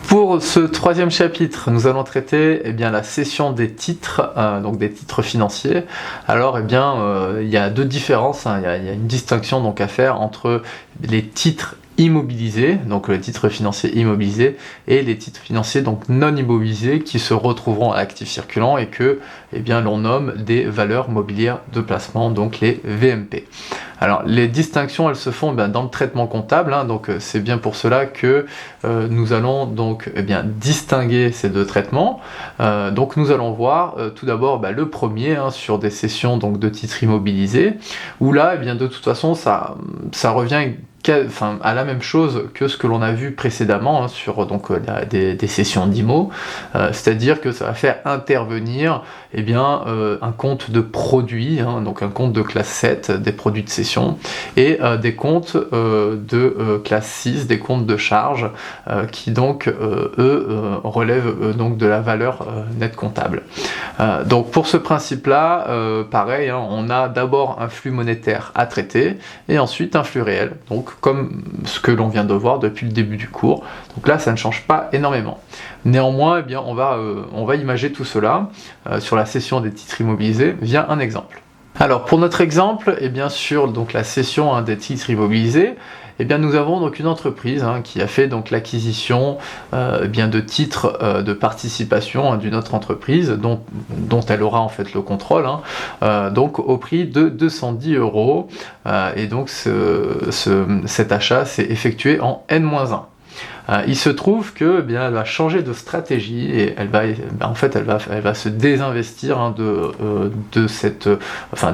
Pour ce troisième chapitre, nous allons traiter la cession des titres, donc des titres financiers. Alors il y a deux différences, il y a une distinction donc à faire entre les titres immobilisés, donc les titres financiers immobilisés, et les titres financiers donc non immobilisés qui se retrouveront à l'actif circulant et que l'on nomme des valeurs mobilières de placement, donc les VMP. Alors les distinctions elles se font dans le traitement comptable, donc c'est bien pour cela que nous allons donc distinguer ces deux traitements. Donc nous allons voir tout d'abord le premier sur des cessions donc de titres immobilisés, où là de toute façon ça revient à la même chose que ce que l'on a vu précédemment sur des cessions d'IMO, c'est-à-dire que ça va faire intervenir un compte de produits, donc un compte de classe 7, des produits de cession, et des comptes de classe 6, des comptes de charge, qui donc relèvent donc de la valeur nette comptable. Donc pour ce principe-là, pareil, on a d'abord un flux monétaire à traiter, et ensuite un flux réel, donc comme ce que l'on vient de voir depuis le début du cours. Donc là, ça ne change pas énormément. Néanmoins, on va imager tout cela sur la cession des titres immobilisés via un exemple. Alors pour notre exemple, sur donc la cession des titres immobilisés, nous avons donc une entreprise qui a fait donc l'acquisition de titres de participation d'une autre entreprise dont elle aura en fait le contrôle, donc au prix de 210 €, et donc cet achat s'est effectué en N-1. Il se trouve que elle va changer de stratégie et elle va se désinvestir de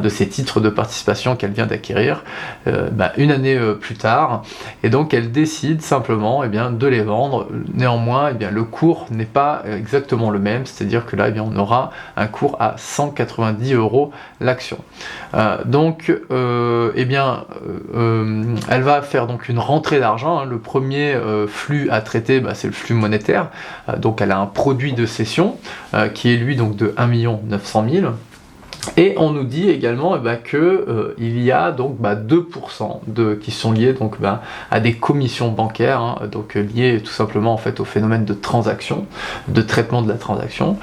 ces titres de participation qu'elle vient d'acquérir une année plus tard, et donc elle décide simplement de les vendre. Néanmoins le cours n'est pas exactement le même, c'est-à-dire que là on aura un cours à 190 € l'action. Donc elle va faire donc une rentrée d'argent. Le premier flux à traiter, c'est le flux monétaire. Donc elle a un produit de cession qui est lui donc de 1 900 000. Et on nous dit également que il y a donc 2% qui sont liés donc à des commissions bancaires, donc liées tout simplement en fait au phénomène de transaction, de traitement de la transaction.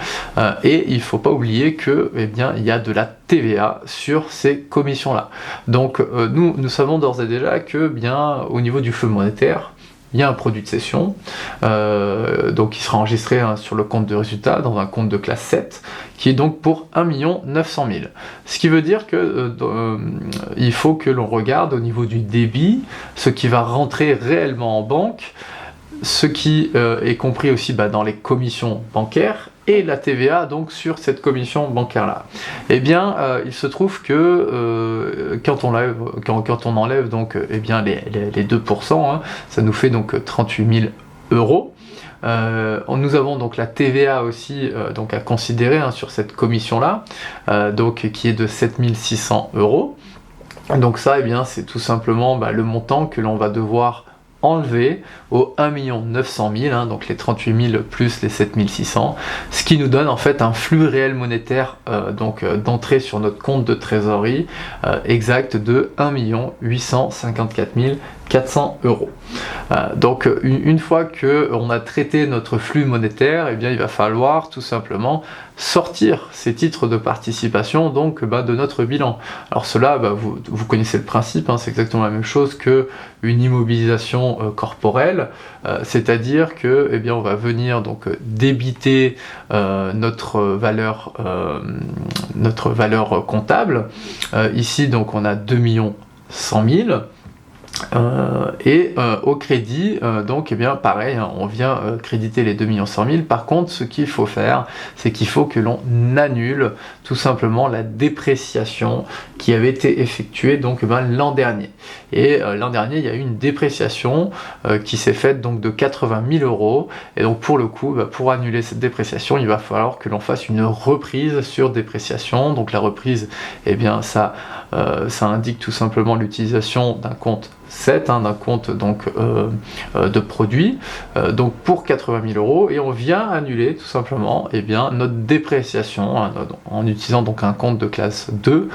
Et il faut pas oublier que il y a de la TVA sur ces commissions-là. Donc nous savons d'ores et déjà que au niveau du flux monétaire, il y a un produit de cession, donc qui sera enregistré sur le compte de résultat, dans un compte de classe 7, qui est donc pour 1 900 000. Ce qui veut dire que il faut que l'on regarde au niveau du débit, ce qui va rentrer réellement en banque, ce qui est compris aussi dans les commissions bancaires, et la TVA donc sur cette commission bancaire là. Il se trouve que quand on enlève donc les 2%, ça nous fait donc 38 000 €. Nous avons donc la TVA aussi donc à considérer sur cette commission là, donc qui est de 7 600 €. Donc ça c'est tout simplement le montant que l'on va devoir enlevé au 1 900 000, donc les 38 000 plus les 7 600, ce qui nous donne en fait un flux réel monétaire d'entrée sur notre compte de trésorerie exact de 1 854 400 €. Donc une fois que on a traité notre flux monétaire, il va falloir tout simplement sortir ces titres de participation donc de notre bilan. Alors cela, vous connaissez le principe, c'est exactement la même chose que une immobilisation corporelle, c'est-à-dire que on va venir donc débiter notre valeur comptable. Ici donc on a 2 100 000. Et au crédit, donc pareil, on vient créditer les 2 100 000. Par contre, ce qu'il faut faire, c'est qu'il faut que l'on annule tout simplement la dépréciation qui avait été effectuée donc l'an dernier. Et l'an dernier, il y a eu une dépréciation qui s'est faite donc de 80 000 €. Et donc pour le coup, pour annuler cette dépréciation, il va falloir que l'on fasse une reprise sur dépréciation. Donc la reprise, ça indique tout simplement l'utilisation d'un compte 7, d'un compte donc de produits, donc pour 80 000 €, et on vient annuler tout simplement notre dépréciation en utilisant donc un compte de classe 2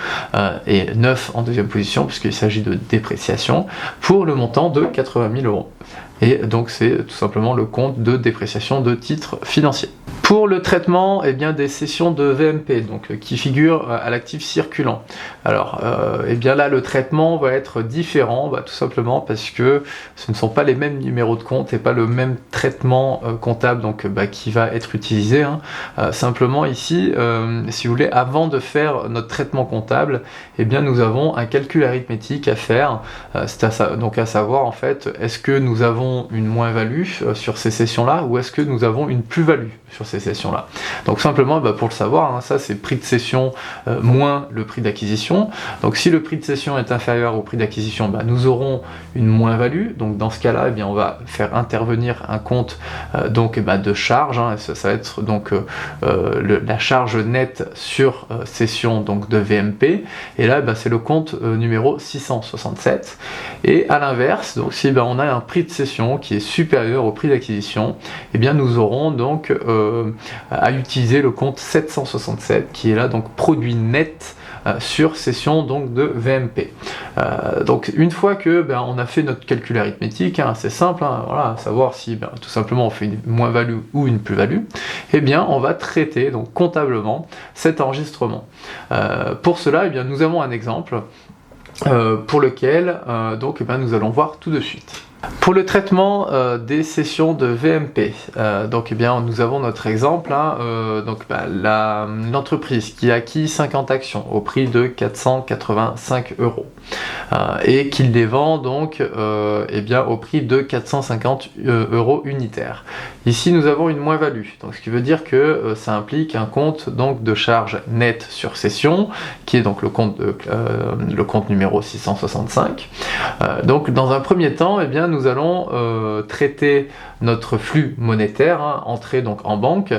et 9 en deuxième position, puisqu'il s'agit de dépréciation, pour le montant de 80 000 €. Et donc c'est tout simplement le compte de dépréciation de titres financiers. Pour le traitement des cessions de VMP, donc qui figurent à l'actif circulant. Alors, là, le traitement va être différent, tout simplement parce que ce ne sont pas les mêmes numéros de compte et pas le même traitement comptable qui va être utilisé. Simplement ici, si vous voulez, avant de faire notre traitement comptable, nous avons un calcul arithmétique à faire. Donc à savoir en fait, est-ce que nous avons une moins-value sur ces cessions-là ou est-ce que nous avons une plus-value sur ces sessions-là. Donc simplement, pour le savoir, ça c'est prix de cession moins le prix d'acquisition. Donc si le prix de cession est inférieur au prix d'acquisition, nous aurons une moins-value. Donc dans ce cas-là, on va faire intervenir un compte de charge. Ça va être donc la charge nette sur cession de VMP. Et là, c'est le compte numéro 667. Et à l'inverse, donc si on a un prix de cession qui est supérieur au prix d'acquisition, nous aurons donc à utiliser le compte 767 qui est là donc produit net sur cession de VMP. Donc une fois que on a fait notre calcul arithmétique, c'est simple, à savoir si tout simplement on fait une moins-value ou une plus-value, on va traiter donc comptablement cet enregistrement. Pour cela, nous avons un exemple pour lequel nous allons voir tout de suite. Pour le traitement des cessions de VMP, nous avons notre exemple, l'entreprise qui a acquis 50 actions au prix de 485 € et qui les vend donc au prix de 450 € unitaires. Ici nous avons une moins-value, donc ce qui veut dire que ça implique un compte de charge nette sur cession qui est donc le compte numéro 665. Donc dans un premier temps, nous allons traiter notre flux monétaire, entré donc en banque.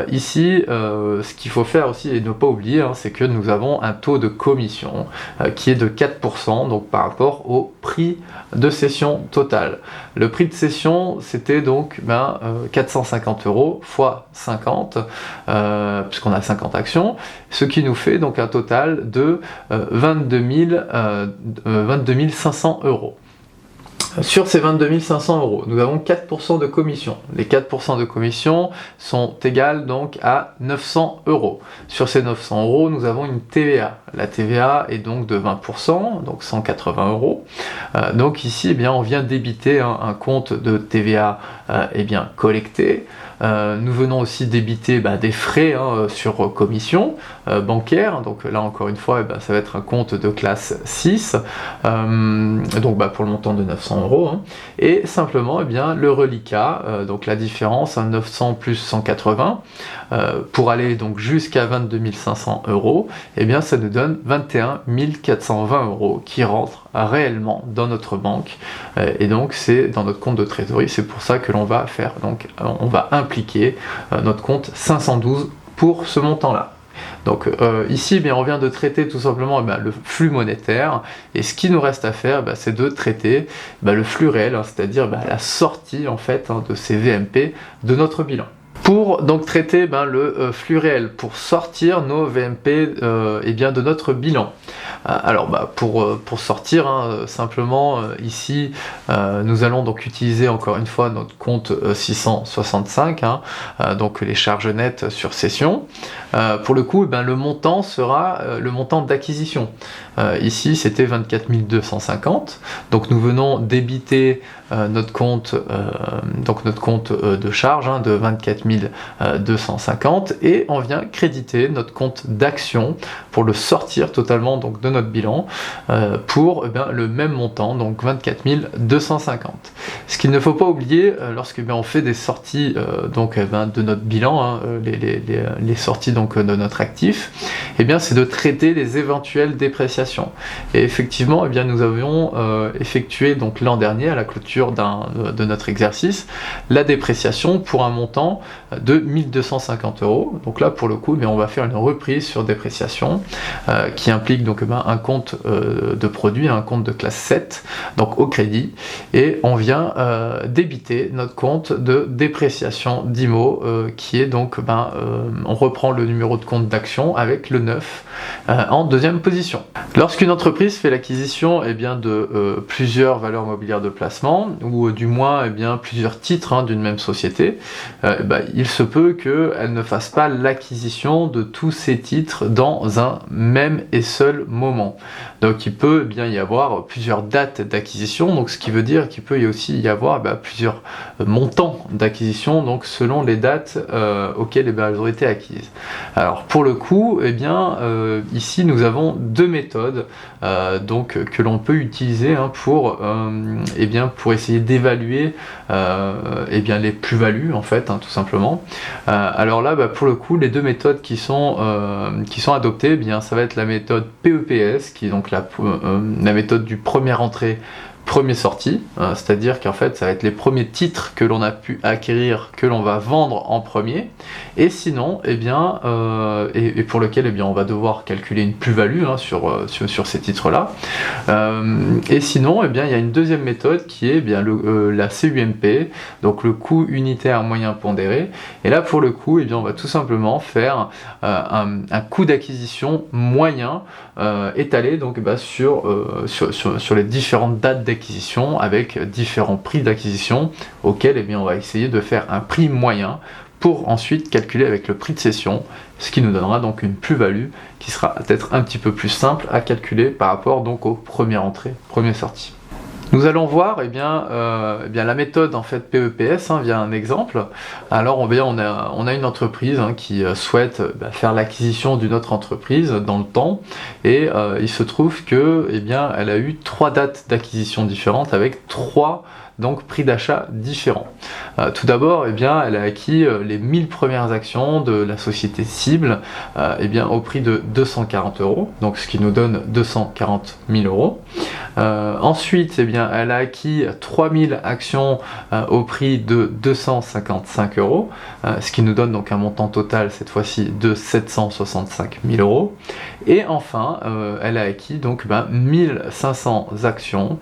Ici, ce qu'il faut faire aussi et ne pas oublier, c'est que nous avons un taux de commission qui est de 4%, donc par rapport au prix de cession total. Le prix de cession, c'était donc 450 € fois 50, puisqu'on a 50 actions, ce qui nous fait donc un total de 22 500 €. Sur ces 22 500 €, nous avons 4% de commission. Les 4% de commission sont égales donc à 900 €. Sur ces 900 €, nous avons une TVA. La TVA est donc de 20%, donc 180 €. Donc ici, on vient débiter un compte de TVA collecté. Nous venons aussi débiter des frais sur commission bancaire. Donc là encore une fois, ça va être un compte de classe 6, pour le montant de 900 €. Et simplement le reliquat, donc la différence, 900 plus 180, pour aller donc jusqu'à 22 500 €, ça nous donne 21 420 € qui rentrent réellement dans notre banque, et donc c'est dans notre compte de trésorerie. C'est pour ça que l'on va faire, donc on va impliquer notre compte 512 pour ce montant-là. Donc ici, on vient de traiter tout simplement le flux monétaire, et ce qui nous reste à faire, c'est de traiter le flux réel, c'est-à-dire la sortie en fait de ces VMP de notre bilan. Pour donc traiter le flux réel, pour sortir nos VMP de notre bilan. Alors pour sortir, simplement ici nous allons donc utiliser encore une fois notre compte 665, donc les charges nettes sur cession. Pour le coup, le montant sera le montant d'acquisition. Ici c'était 24 250, donc nous venons débiter notre compte de charge de 24 250, et on vient créditer notre compte d'action pour le sortir totalement donc de notre bilan pour le même montant, donc 24 250. Ce qu'il ne faut pas oublier lorsque on fait des sorties de notre bilan, les sorties donc de notre actif, c'est de traiter les éventuelles dépréciations. Et effectivement, nous avions effectué donc l'an dernier à la clôture de notre exercice la dépréciation pour un montant de 1250 €. Donc là pour le coup on va faire une reprise sur dépréciation qui implique donc un compte de produit, un compte de classe 7, donc au crédit, et on vient débiter notre compte de dépréciation d'IMO qui est donc on reprend le numéro de compte d'action avec le 9 en deuxième position. Lorsqu'une entreprise fait l'acquisition de plusieurs valeurs mobilières de placement, ou du moins plusieurs titres d'une même société, il se peut qu'elle ne fasse pas l'acquisition de tous ces titres dans un même et seul moment. Donc il peut y avoir plusieurs dates d'acquisition, donc ce qui veut dire qu'il peut aussi y avoir plusieurs montants d'acquisition, donc selon les dates auxquelles elles ont été acquises. Alors pour le coup, ici nous avons deux méthodes que l'on peut utiliser pour essayer d'évaluer les plus-values en fait, tout simplement. Alors là pour le coup les deux méthodes qui sont adoptées, ça va être la méthode PEPS, qui est donc la méthode du premier entrée premier sorti, c'est-à-dire qu'en fait ça va être les premiers titres que l'on a pu acquérir que l'on va vendre en premier, et sinon et pour lequel on va devoir calculer une plus-value sur ces titres là, et sinon il y a une deuxième méthode qui est la CUMP, donc le coût unitaire moyen pondéré, et là pour le coup on va tout simplement faire un coût d'acquisition moyen étalé donc sur les différentes dates d'acquisition avec différents prix d'acquisition auxquels on va essayer de faire un prix moyen pour ensuite calculer avec le prix de cession, ce qui nous donnera donc une plus-value qui sera peut-être un petit peu plus simple à calculer par rapport donc aux premières entrées, premières sorties. Nous allons voir la méthode en fait PEPS via un exemple. Alors on a une entreprise qui souhaite faire l'acquisition d'une autre entreprise dans le temps, et il se trouve que elle a eu 3 dates d'acquisition différentes avec 3 prix d'achat différents. Tout d'abord, elle a acquis les 1000 premières actions de la société cible au prix de 240 €, donc ce qui nous donne 240 000 €. Ensuite, elle a acquis 3000 actions au prix de 255 €, ce qui nous donne donc un montant total cette fois-ci de 765 000 €. Et enfin, elle a acquis donc 1500 actions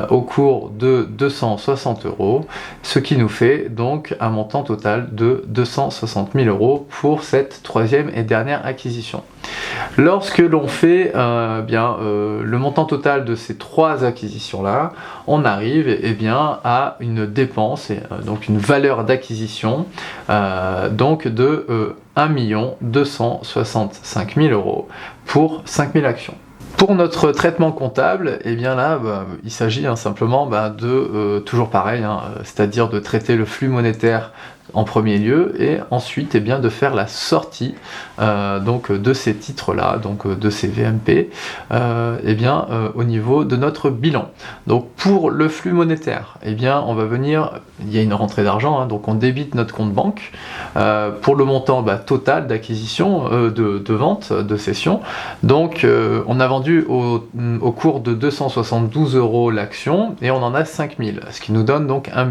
au cours de 260 €, ce qui nous fait donc un montant total de 260 000 € pour cette troisième et dernière acquisition. Lorsque l'on fait le montant total de ces 3 acquisitions-là, on arrive à une dépense, donc une valeur d'acquisition de 1 265 000 € pour 5000 actions. Pour notre traitement comptable, il s'agit simplement de toujours pareil, c'est-à-dire de traiter le flux monétaire en premier lieu, et ensuite de faire la sortie de ces titres-là, de ces VMP, au niveau de notre bilan. Donc pour le flux monétaire, on va venir, il y a une rentrée d'argent, donc on débite notre compte banque pour le montant total d'acquisition, de vente, de cession. Donc on a vendu au cours de 272 € l'action, et on en a 5000, ce qui nous donne donc 1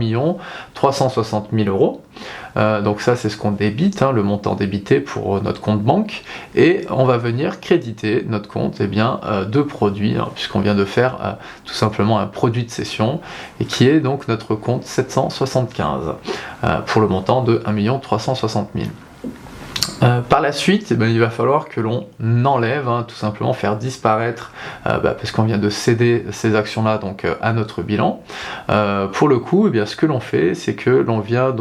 360 000 €. Donc ça c'est ce qu'on débite, le montant débité pour notre compte banque, et on va venir créditer notre compte de produit, puisqu'on vient de faire tout simplement un produit de cession, et qui est donc notre compte 775 pour le montant de 1 360 000 €. Par la suite, il va falloir que l'on enlève, tout simplement faire disparaître, parce qu'on vient de céder ces actions-là à notre bilan. Pour le coup, ce que l'on fait, c'est que l'on vient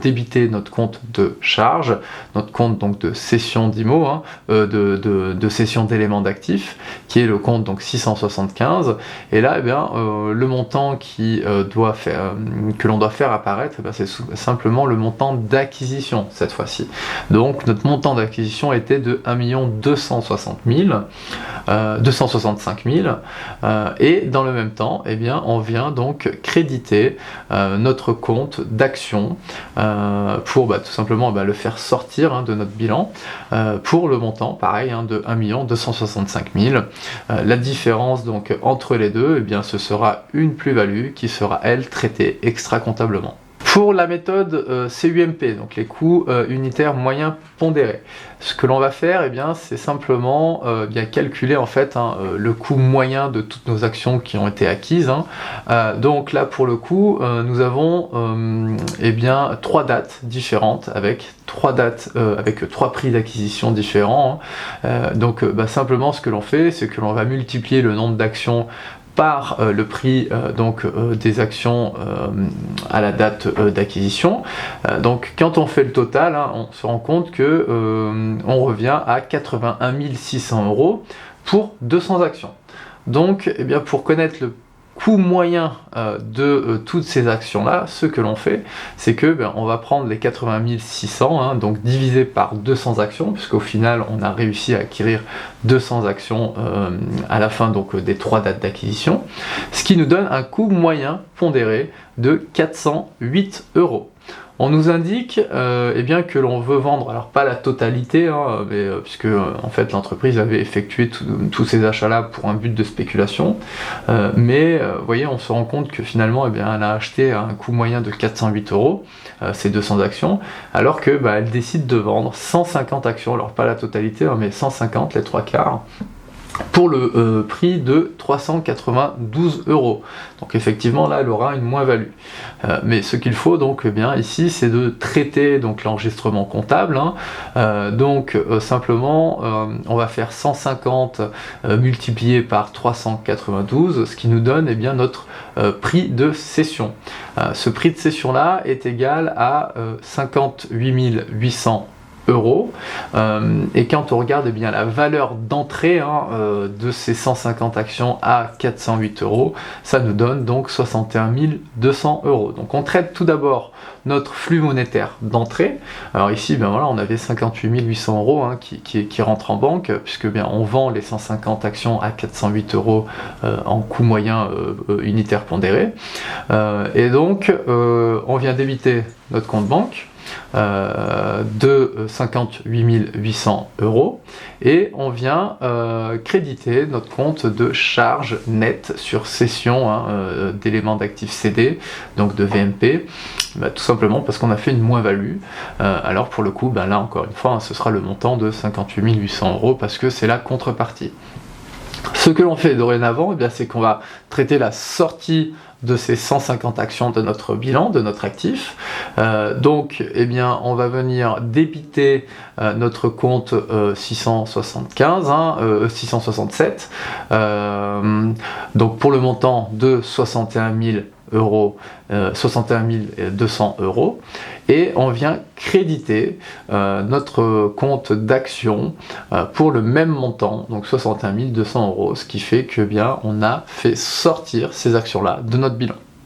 débiter notre compte de charge, notre compte de cession d'IMO, de cession d'éléments d'actifs, qui est le compte 675. Et là, le montant que l'on doit faire apparaître, c'est simplement le montant d'acquisition cette fois-ci. Donc notre montant d'acquisition était de 1 265 000 €, et dans le même temps, on vient donc créditer notre compte d'action pour tout simplement le faire sortir de notre bilan pour le montant pareil de 1 265 000 €. La différence entre les deux, ce sera une plus-value qui sera elle traitée extra-comptablement. Pour la méthode CUMP, donc les coûts unitaires moyens pondérés, ce que l'on va faire, c'est simplement bien calculer en fait le coût moyen de toutes nos actions qui ont été acquises. Donc là, pour le coup, nous avons trois dates différentes avec trois prix d'acquisition différents. Donc simplement, ce que l'on fait, c'est que l'on va multiplier le nombre d'actions par le prix des actions à la date d'acquisition. Donc quand on fait le total, on se rend compte que on revient à 81 600 € pour 200 actions. Donc pour connaître le coût moyen de toutes ces actions-là, ce que l'on fait, c'est que on va prendre les 80 600, donc divisé par 200 actions, puisqu'au final, on a réussi à acquérir 200 actions à la fin des 3 dates d'acquisition, ce qui nous donne un coût moyen pondéré de 408 €. On nous indique que l'on veut vendre, alors pas la totalité, puisque en fait l'entreprise avait effectué tous ces achats-là pour un but de spéculation, vous voyez, on se rend compte que finalement elle a acheté à un coût moyen de 408 € ces 200 actions, alors que elle décide de vendre 150 actions, alors pas la totalité, mais 150, les 3/4, pour le prix de 392 €. Donc effectivement là elle aura une moins-value. Mais ce qu'il faut donc ici, c'est de traiter l'enregistrement comptable. Simplement on va faire 150 multiplié par 392, ce qui nous donne notre prix de cession. Ce prix de cession là est égal à 58 800 €. Et quand on regarde la valeur d'entrée de ces 150 actions à 408 €, ça nous donne donc 61 200 €. Donc on traite tout d'abord notre flux monétaire d'entrée. Alors ici on avait 58 800 € qui rentrent en banque, puisque on vend les 150 actions à 408 € en coût moyen unitaire pondéré. Et donc on vient débiter notre compte banque de 58 800 € et on vient créditer notre compte de charge nette sur cession d'éléments d'actifs cédés, donc de VMP, tout simplement parce qu'on a fait une moins-value. Alors pour le coup, là encore une fois, ce sera le montant de 58 800 € parce que c'est la contrepartie. Ce que l'on fait dorénavant, c'est qu'on va traiter la sortie de ces 150 actions de notre bilan, de notre actif. On va venir débiter notre compte 667, donc pour le montant de 61 200 €, et on vient créditer notre compte d'action pour le même montant, donc 61 200 €, ce qui fait que on a fait sortir ces actions-là de notre bilan.